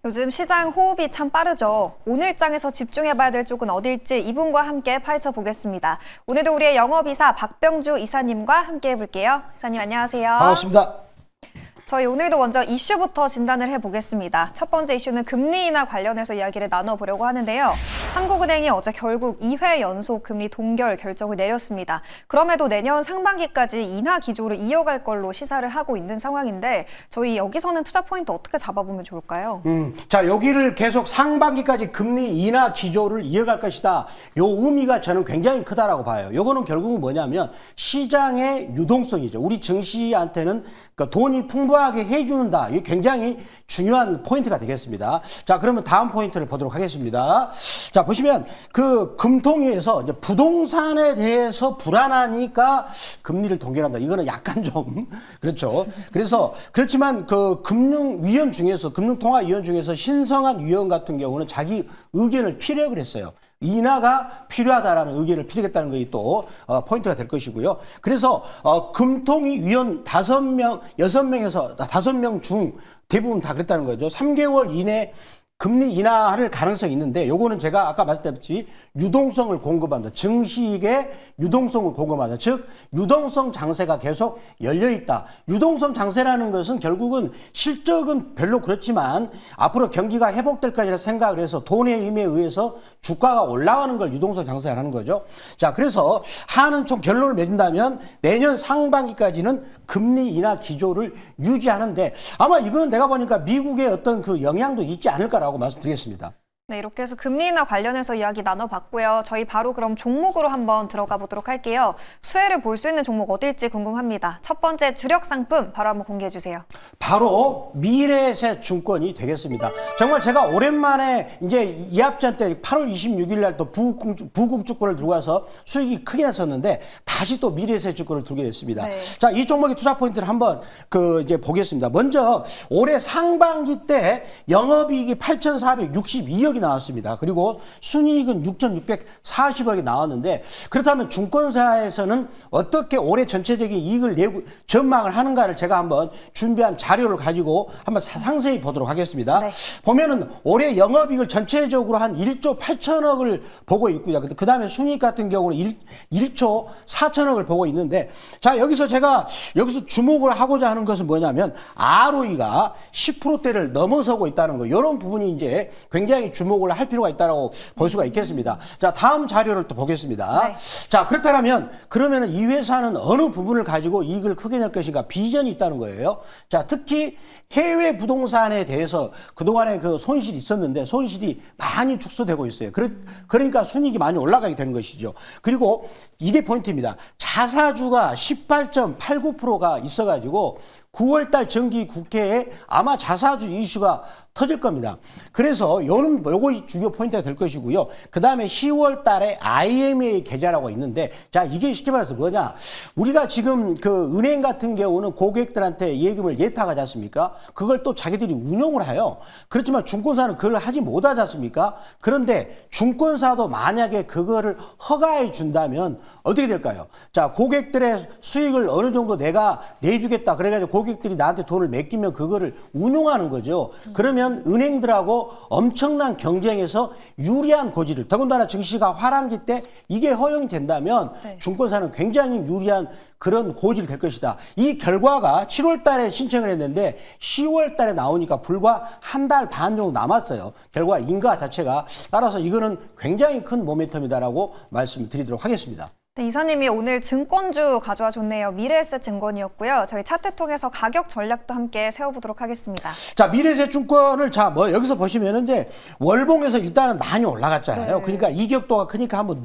요즘 시장 호흡이 참 빠르죠. 오늘장에서 집중해봐야 될 쪽은 어딜지 이분과 함께 파헤쳐 보겠습니다. 오늘도 우리의 영업이사 박병주 이사님과 함께 해볼게요. 이사님 안녕하세요. 반갑습니다. 저희 오늘도 먼저 이슈부터 진단을 해보겠습니다. 첫 번째 이슈는 금리 인하 관련해서 이야기를 나눠보려고 하는데요. 한국은행이 어제 결국 2회 연속 금리 동결 결정을 내렸습니다. 그럼에도 내년 상반기까지 인하 기조를 이어갈 걸로 시사를 하고 있는 상황인데 저희 여기서는 투자 포인트 어떻게 잡아보면 좋을까요? 자, 여기를 계속 상반기까지 금리 인하 기조를 이어갈 것이다. 요 의미가 저는 굉장히 크다라고 봐요. 요거는 결국은 뭐냐면 시장의 유동성이죠. 우리 증시한테는 그 돈이 풍부하게 해주는다. 이게 굉장히 중요한 포인트가 되겠습니다. 자, 그러면 다음 포인트를 보도록 하겠습니다. 자, 보시면 그 금통위에서 이제 부동산에 대해서 불안하니까 금리를 동결한다. 이거는 약간 좀 그렇죠. 그래서 그렇지만 그 금융위원 중에서 금융통화위원 중에서 신성한 위원 같은 경우는 자기 의견을 피력을 했어요. 인하가 필요하다라는 의견을 피력했다는 것이 또 포인트가 될 것이고요. 그래서 금통위 위원 5명, 6명에서 5명 중 대부분 다 그랬다는 거죠. 3개월 이내 금리 인하할 가능성이 있는데 요거는 제가 아까 말씀드렸듯이 유동성을 공급한다. 증시에 유동성을 공급한다. 즉 유동성 장세가 계속 열려있다. 유동성 장세라는 것은 결국은 실적은 별로 그렇지만 앞으로 경기가 회복될 것이라 생각을 해서 돈의 힘에 의해서 주가가 올라가는 걸 유동성 장세라는 거죠. 자, 그래서 하는 총 결론을 맺는다면 내년 상반기까지는 금리 인하 기조를 유지하는데 아마 이거는 내가 보니까 미국의 어떤 그 영향도 있지 않을까라고 말씀드리겠습니다. 네, 이렇게 해서 금리 인하 관련해서 이야기 나눠봤고요. 저희 바로 그럼 종목으로 한번 들어가 보도록 할게요. 수혜를 볼 수 있는 종목 어딜지 궁금합니다. 첫 번째 주력 상품 바로 한번 공개해 주세요. 바로 미래에셋증권이 되겠습니다. 정말 제가 오랜만에 이제 이합전 때 8월 26일 날 또 부국주권을 들고 와서 수익이 크게 났었는데 다시 또 미래에셋증권을 들게 됐습니다. 네. 자, 이 종목의 투자 포인트를 한번 이제 보겠습니다. 먼저 올해 상반기 때 영업이익이 8,462억이 나왔습니다. 그리고 순이익은 6,640억이 나왔는데 그렇다면 증권사에서는 어떻게 올해 전체적인 이익을 내고 전망을 하는가를 제가 한번 준비한 자료를 가지고 한번 상세히 보도록 하겠습니다. 네. 보면은 올해 영업이익을 전체적으로 한 1조 8천억을 보고 있고요. 그 다음에 순이익 같은 경우는 1조 4천억을 보고 있는데 자, 여기서 제가 주목을 하고자 하는 것은 뭐냐면 ROE가 10%대를 넘어서고 있다는 거. 이런 부분이 이제 굉장히 주목을 할 필요가 있다고 볼 수가 있겠습니다. 자, 다음 자료를 또 보겠습니다. 네. 자, 그렇다면 그러면은 이 회사는 어느 부분을 가지고 이익을 크게 낼 것인가 비전이 있다는 거예요. 자, 특히 해외 부동산에 대해서 그동안에 그 손실이 있었는데 손실이 많이 축소되고 있어요. 그러니까 순이익이 많이 올라가게 되는 것이죠. 그리고 이게 포인트입니다. 자사주가 18.89%가 있어가지고 9월달 정기 국회에 아마 자사주 이슈가 터질 겁니다. 그래서 요거 주요 포인트가 될 것이고요. 그 다음에 10월 달에 IMA 계좌라고 있는데 자, 이게 쉽게 말해서 뭐냐. 우리가 지금 그 은행 같은 경우는 고객들한테 예금을 예탁하지 않습니까? 그걸 또 자기들이 운용을 해요. 그렇지만 증권사는 그걸 하지 못하지 않습니까? 그런데 증권사도 만약에 그거를 허가해 준다면 어떻게 될까요? 자, 고객들의 수익을 어느 정도 내가 내주겠다. 그래가지고 고객들이 나한테 돈을 맡기면 그거를 운용하는 거죠. 그러면 은행들하고 엄청난 경쟁에서 유리한 고지를 더군다나 증시가 하반기 때 이게 허용이 된다면 네. 증권사는 굉장히 유리한 그런 고지를 될 것이다. 이 결과가 7월 달에 신청을 했는데 10월 달에 나오니까 불과 한 달 반 정도 남았어요. 결과 인가 자체가. 따라서 이거는 굉장히 큰 모멘텀이다라고 말씀을 드리도록 하겠습니다. 네, 이사님이 오늘 증권주 가져와 줬네요. 미래에셋 증권이었고요. 저희 차트 통해서 가격 전략도 함께 세워보도록 하겠습니다. 자, 미래에셋증권을 여기서 보시면은 이제 월봉에서 일단은 많이 올라갔잖아요. 네. 그러니까 이격도가 크니까 한번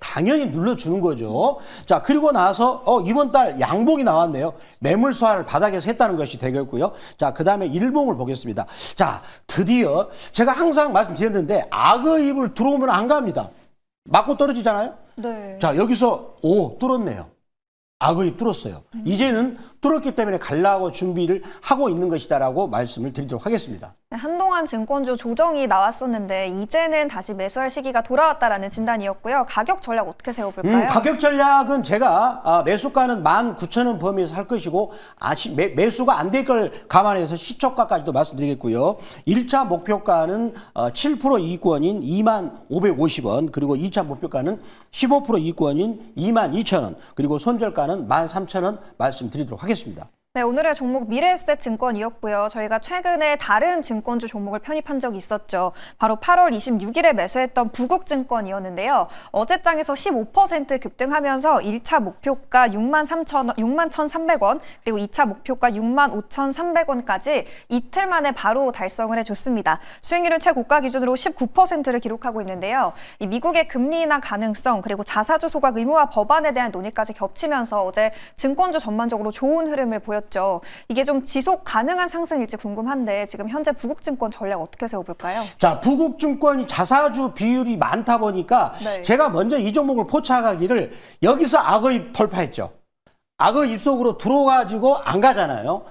당연히 눌러주는 거죠. 자, 그리고 나서 이번 달 양봉이 나왔네요. 매물 소화를 바닥에서 했다는 것이 되겠고요. 자, 그 다음에 일봉을 보겠습니다. 자, 드디어 제가 항상 말씀드렸는데 악의 입을 들어오면 안 갑니다. 맞고 떨어지잖아요. 네. 자, 여기서 뚫었네요. 악의 입 뚫었어요. 이제는 뚫었기 때문에 가려고 준비를 하고 있는 것이다라고 말씀을 드리도록 하겠습니다. 네, 한동안 증권주 조정이 나왔었는데 이제는 다시 매수할 시기가 돌아왔다라는 진단이었고요. 가격 전략 어떻게 세워볼까요? 가격 전략은 제가 매수가는 19,000원 범위에서 할 것이고 매수가 안 될 걸 감안해서 시초가까지도 말씀드리겠고요. 1차 목표가는 7% 이익권인 25,550원, 그리고 2차 목표가는 15% 이익권인 22,000원, 그리고 손절가는 13,000원 말씀드리도록 하겠습니다. 네, 오늘의 종목 미래에셋 증권이었고요. 저희가 최근에 다른 증권주 종목을 편입한 적이 있었죠. 바로 8월 26일에 매수했던 부국증권이었는데요. 어제장에서 15% 급등하면서 1차 목표가 61,300원, 그리고 2차 목표가 65,300원까지 이틀 만에 바로 달성을 해줬습니다. 수익률은 최고가 기준으로 19%를 기록하고 있는데요. 이 미국의 금리 인하 가능성, 그리고 자사주 소각 의무화 법안에 대한 논의까지 겹치면서 어제 증권주 전반적으로 좋은 흐름을 보였죠. 이게 좀 지속 가능한 상승일지 궁금한데 지금 현재 부국증권 전략 어떻게 세워볼까요? 자, 부국증권이 자사주 비율이 많다 보니까 네. 제가 먼저 이 종목을 포착하기를 여기서 악의 돌파했죠. 악의 입속으로 들어가지고 안 가잖아요.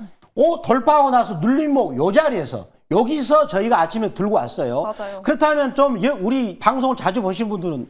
돌파하고 나서 눌림목 요 자리에서 여기서 저희가 아침에 들고 왔어요. 맞아요. 그렇다면 좀 우리 방송을 자주 보신 분들은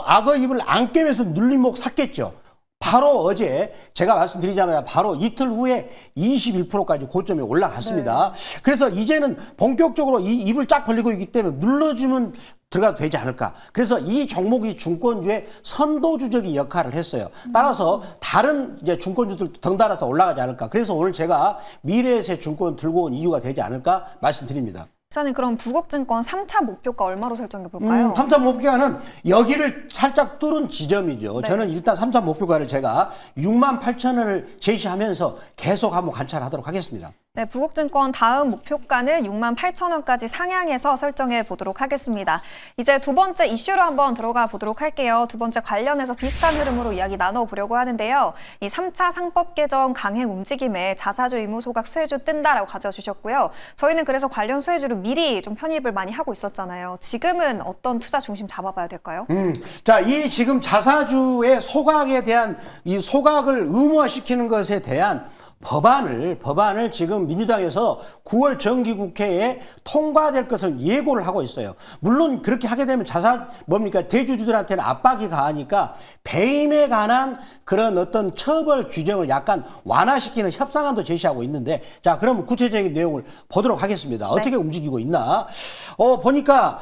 악의 입을 안 깨면서 눌림목 샀겠죠. 바로 어제 제가 말씀드리자마자 바로 이틀 후에 21%까지 고점에 올라갔습니다. 네. 그래서 이제는 본격적으로 이 입을 쫙 벌리고 있기 때문에 눌러주면 들어가도 되지 않을까. 그래서 이 종목이 증권주의 선도주적인 역할을 했어요. 따라서 다른 이제 증권주들도 덩달아서 올라가지 않을까. 그래서 오늘 제가 미래에셋 증권 들고 온 이유가 되지 않을까 말씀드립니다. 시장님, 그럼 부국증권 3차 목표가 얼마로 설정해 볼까요? 3차 목표가는 여기를 살짝 뚫은 지점이죠. 네. 저는 일단 3차 목표가를 제가 68,000원을 제시하면서 계속 한번 관찰하도록 하겠습니다. 네, 부국증권 다음 목표가는 68,000원까지 상향해서 설정해 보도록 하겠습니다. 이제 두 번째 이슈로 한번 들어가 보도록 할게요. 두 번째 관련해서 비슷한 흐름으로 이야기 나눠보려고 하는데요. 이 3차 상법 개정 강행 움직임에 자사주 의무 소각 수혜주 뜬다라고 가져와 주셨고요. 저희는 그래서 관련 수혜주를 미리 좀 편입을 많이 하고 있었잖아요. 지금은 어떤 투자 중심 잡아봐야 될까요? 자, 이 지금 자사주의 소각에 대한 이 소각을 의무화시키는 것에 대한 법안을 지금 민주당에서 9월 정기국회에 통과될 것을 예고를 하고 있어요. 물론 그렇게 하게 되면 대주주들한테는 압박이 가하니까 배임에 관한 그런 어떤 처벌 규정을 약간 완화시키는 협상안도 제시하고 있는데, 자, 그럼 구체적인 내용을 보도록 하겠습니다. 어떻게 네. 움직이고 있나? 보니까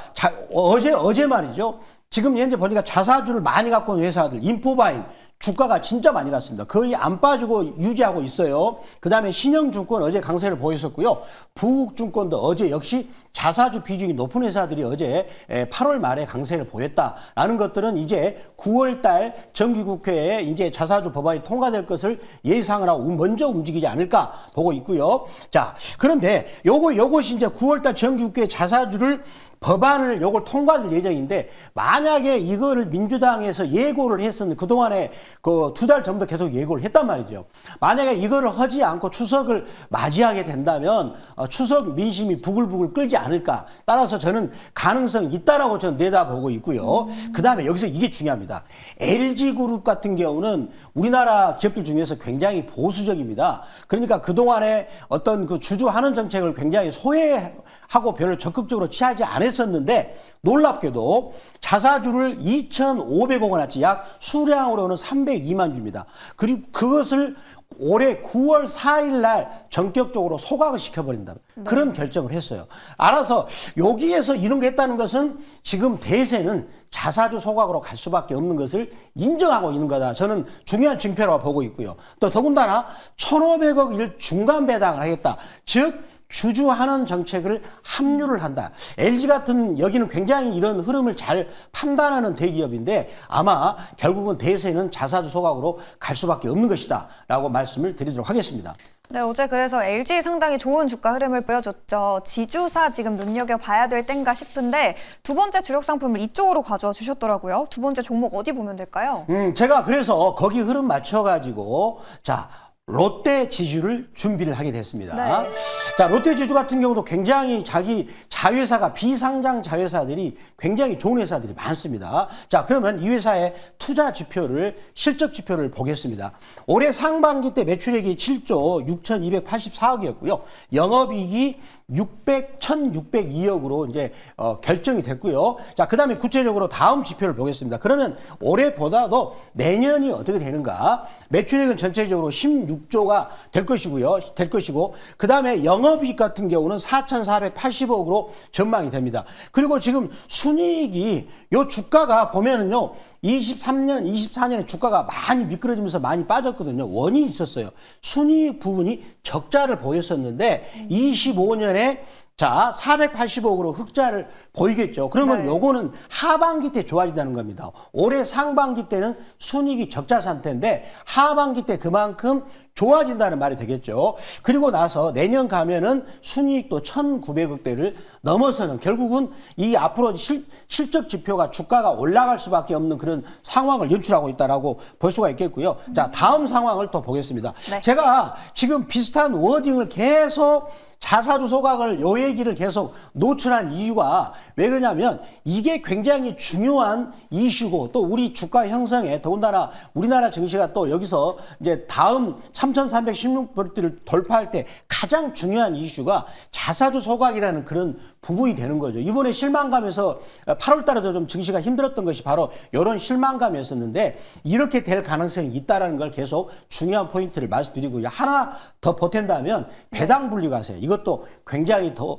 어제 말이죠. 지금 현재 보니까 자사주를 많이 갖고 온 회사들, 인포바인, 주가가 진짜 많이 갔습니다. 거의 안 빠지고 유지하고 있어요. 그 다음에 신영증권 어제 강세를 보였었고요. 부국증권도 어제 역시 자사주 비중이 높은 회사들이 어제 8월 말에 강세를 보였다라는 것들은 이제 9월 달 정기국회에 이제 자사주 법안이 통과될 것을 예상을 하고 먼저 움직이지 않을까 보고 있고요. 자, 그런데 요것이 이제 9월 달 정기국회 자사주를 법안을 요걸 통과될 예정인데, 만약에 이거를 민주당에서 예고를 했었는데 그동안에 그 2달 전부터 계속 예고를 했단 말이죠. 만약에 이거를 하지 않고 추석을 맞이하게 된다면 추석 민심이 부글부글 끓지 않을까. 따라서 저는 가능성이 있다라고 저는 내다보고 있고요. 그다음에 여기서 이게 중요합니다. LG그룹 같은 경우는 우리나라 기업들 중에서 굉장히 보수적입니다. 그러니까 그동안에 어떤 그 주주환원 정책을 굉장히 소외하고 별로 적극적으로 취하지 않았었는데, 놀랍게도 자사주를 2,500억 원어치, 약 수량으로는 302만 주입니다. 그리고 그것을 올해 9월 4일 날 전격적으로 소각을 시켜버린다. 그런 결정을 했어요. 알아서 여기에서 이런 거 했다는 것은 지금 대세는 자사주 소각으로 갈 수밖에 없는 것을 인정하고 있는 거다. 저는 중요한 징표라고 보고 있고요. 또 더군다나 1,500억을 중간 배당을 하겠다. 즉 주주환원 정책을 합류를 한다. LG 같은 여기는 굉장히 이런 흐름을 잘 판단하는 대기업인데 아마 결국은 대세는 자사주 소각으로 갈 수밖에 없는 것이다 라고 말씀을 드리도록 하겠습니다. 네, 어제 그래서 LG 상당히 좋은 주가 흐름을 보여줬죠. 지주사 지금 눈여겨봐야 될 땐가 싶은데 두 번째 주력 상품을 이쪽으로 가져와 주셨더라고요. 두 번째 종목 어디 보면 될까요? 제가 그래서 거기 흐름 맞춰가지고 자, 롯데 지주를 준비를 하게 됐습니다. 네. 자, 롯데 지주 같은 경우도 굉장히 자기 자회사가 비상장 자회사들이 굉장히 좋은 회사들이 많습니다. 자, 그러면 이 회사의 투자 지표를 실적 지표를 보겠습니다. 올해 상반기 때 매출액이 7조 6,284억이었고요. 영업이익이 1,602억으로 이제 결정이 됐고요. 자, 그다음에 구체적으로 다음 지표를 보겠습니다. 그러면 올해보다도 내년이 어떻게 되는가? 매출액은 전체적으로 16조가 될 것이고, 그다음에 영업이익 같은 경우는 4,480억으로 전망이 됩니다. 그리고 지금 순이익이 요 주가가 보면은요. 23년, 24년에 주가가 많이 미끄러지면서 많이 빠졌거든요. 원인이 있었어요. 순이익 부분이 적자를 보였었는데 25년에 자, 480억으로 흑자를 보이겠죠. 그러면 네. 요거는 하반기 때 좋아진다는 겁니다. 올해 상반기 때는 순이익이 적자 상태인데 하반기 때 그만큼 좋아진다는 말이 되겠죠. 그리고 나서 내년 가면은 순이익도 1,900억대를 넘어서는 결국은 이 앞으로 실적 지표가 주가가 올라갈 수밖에 없는 그런 상황을 연출하고 있다라고 볼 수가 있겠고요. 자, 다음 상황을 또 보겠습니다. 네. 제가 지금 비슷한 워딩을 계속 자사주 소각을 요 얘기를 계속 노출한 이유가 왜 그러냐면 이게 굉장히 중요한 이슈고 또 우리 주가 형성에 더군다나 우리나라 증시가 또 여기서 이제 다음 3,316포인트를 돌파할 때 가장 중요한 이슈가 자사주 소각이라는 그런 부분이 되는 거죠. 이번에 실망감에서 8월 달에도 좀 증시가 힘들었던 것이 바로 이런 실망감이었었는데 이렇게 될 가능성이 있다는 걸 계속 중요한 포인트를 말씀드리고요. 하나 더 보탠다면 배당 분리과세 이것도 굉장히 더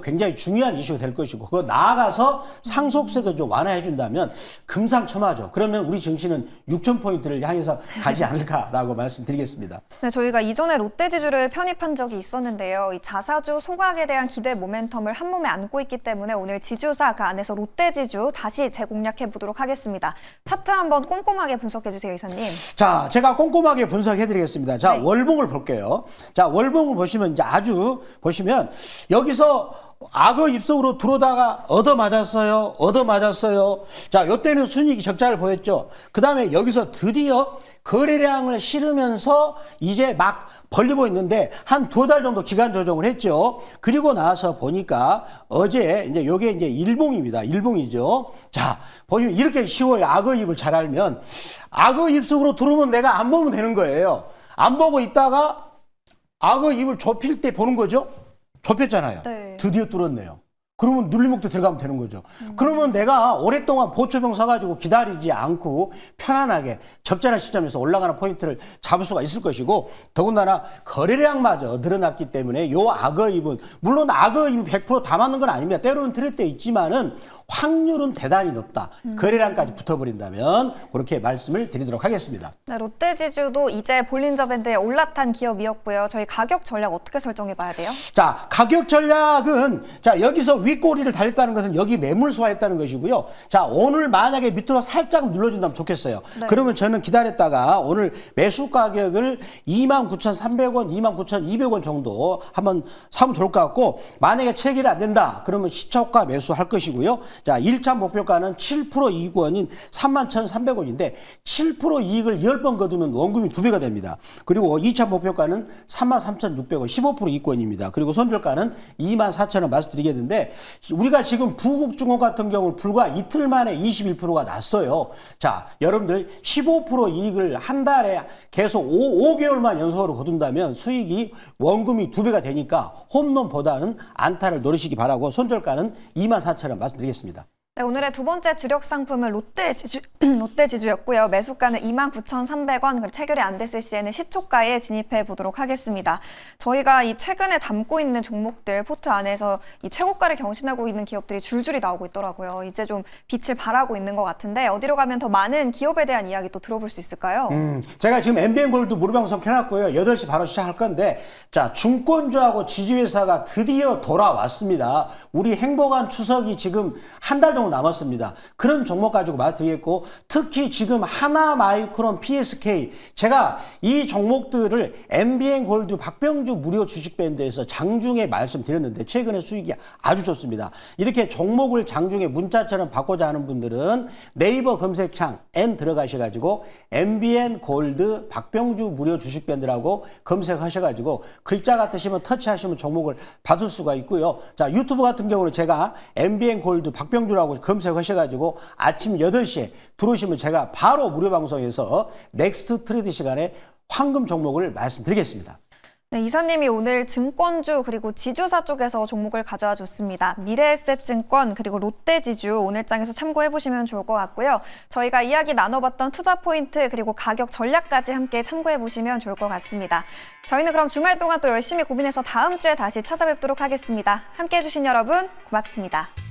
굉장히 중요한 이슈가 될 것이고 그거 나아가서 상속세도 좀 완화해 준다면 금상첨화죠. 그러면 우리 증시는 6,000포인트를 향해서 가지 않을까라고 말씀드리겠습니다. 네, 저희가 이전에 롯데지주를 편입한 적이 있었는데요. 이 자사주 소각에 대한 기대 모멘텀을 한 몸에 안고 있기 때문에 오늘 지주사 그 안에서 롯데지주 다시 재공략해 보도록 하겠습니다. 차트 한번 꼼꼼하게 분석해 주세요, 이사님. 자, 제가 꼼꼼하게 분석해 드리겠습니다. 자, 네. 월봉을 볼게요. 자, 월봉을 보시면 이제 아주 보시면 여기서 악어 입속으로 들어오다가 얻어맞았어요. 자, 요때는 순이익이 적자를 보였죠. 그 다음에 여기서 드디어 거래량을 실으면서 이제 막 벌리고 있는데 한 2달 정도 기간 조정을 했죠. 그리고 나서 보니까 어제 이제 요게 이제 일봉입니다. 일봉이죠. 자, 보시면 이렇게 쉬워요. 악어 입을 잘 알면. 악어 입속으로 들어오면 내가 안 보면 되는 거예요. 안 보고 있다가 악어 입을 좁힐 때 보는 거죠. 좁혔잖아요. 네. 드디어 뚫었네요. 그러면 눌림목도 들어가면 되는 거죠. 그러면 내가 오랫동안 보초병 사가지고 기다리지 않고 편안하게 적절한 시점에서 올라가는 포인트를 잡을 수가 있을 것이고 더군다나 거래량마저 늘어났기 때문에 요 악어입은 물론 악어입이 100% 다 맞는 건 아닙니다. 때로는 들을 때 있지만은 확률은 대단히 높다. 거래량까지 붙어버린다면 그렇게 말씀을 드리도록 하겠습니다. 네, 롯데지주도 이제 볼린저 밴드에 올라탄 기업이었고요. 저희 가격 전략 어떻게 설정해 봐야 돼요? 자, 가격 전략은 자 여기서 윗꼬리를 달렸다는 것은 여기 매물 소화했다는 것이고요. 자, 오늘 만약에 밑으로 살짝 눌러준다면 좋겠어요. 네. 그러면 저는 기다렸다가 오늘 매수 가격을 29,300원, 29,200원 정도 한번 사면 좋을 것 같고 만약에 체결이 안 된다. 그러면 시초가 매수할 것이고요. 자, 1차 목표가는 7% 이익원인 31,300원인데 7% 이익을 10번 거두면 원금이 2배가 됩니다. 그리고 2차 목표가는 33,600원, 15% 이익권입니다. 그리고 손절가는 24,000원 말씀드리겠는데 우리가 지금 부국중공 같은 경우는 불과 이틀 만에 21%가 났어요. 자, 여러분들 15% 이익을 한 달에 계속 5개월만 연속으로 거둔다면 수익이 원금이 2배가 되니까 홈런보다는 안타를 노리시기 바라고 손절가는 24,000원 말씀드리겠습니다. 네, 오늘의 두 번째 주력 상품은 롯데지주였고요. 매수가는 29,300원, 그리고 체결이 안 됐을 시에는 시초가에 진입해 보도록 하겠습니다. 저희가 이 최근에 담고 있는 종목들 포트 안에서 이 최고가를 경신하고 있는 기업들이 줄줄이 나오고 있더라고요. 이제 좀 빛을 발하고 있는 것 같은데 어디로 가면 더 많은 기업에 대한 이야기 또 들어볼 수 있을까요? 제가 지금 MBN골드 무료방송 켜놨고요. 8시 바로 시작할 건데 자, 증권주하고 지주회사가 드디어 돌아왔습니다. 우리 행복한 추석이 지금 한 달 정도 종목 남았습니다. 그런 종목 가지고 말드리겠고, 특히 지금 하나마이크론, PSK, 제가 이 종목들을 MBN 골드 박병주 무료 주식밴드에서 장중에 말씀드렸는데 최근에 수익이 아주 좋습니다. 이렇게 종목을 장중에 문자처럼 바꾸자 하는 분들은 네이버 검색창 N 들어가셔가지고 MBN 골드 박병주 무료 주식밴드라고 검색하셔가지고 글자 같으시면 터치하시면 종목을 받을 수가 있고요. 자, 유튜브 같은 경우는 제가 MBN 골드 박병주라고 검색하셔가지고 아침 8시에 들어오시면 제가 바로 무료 방송에서 넥스트 트레이드 시간에 황금 종목을 말씀드리겠습니다. 네, 이사님이 오늘 증권주 그리고 지주사 쪽에서 종목을 가져와 줬습니다. 미래에셋증권 그리고 롯데지주 오늘 장에서 참고해 보시면 좋을 것 같고요. 저희가 이야기 나눠봤던 투자 포인트 그리고 가격 전략까지 함께 참고해 보시면 좋을 것 같습니다. 저희는 그럼 주말 동안 또 열심히 고민해서 다음 주에 다시 찾아뵙도록 하겠습니다. 함께 해주신 여러분 고맙습니다.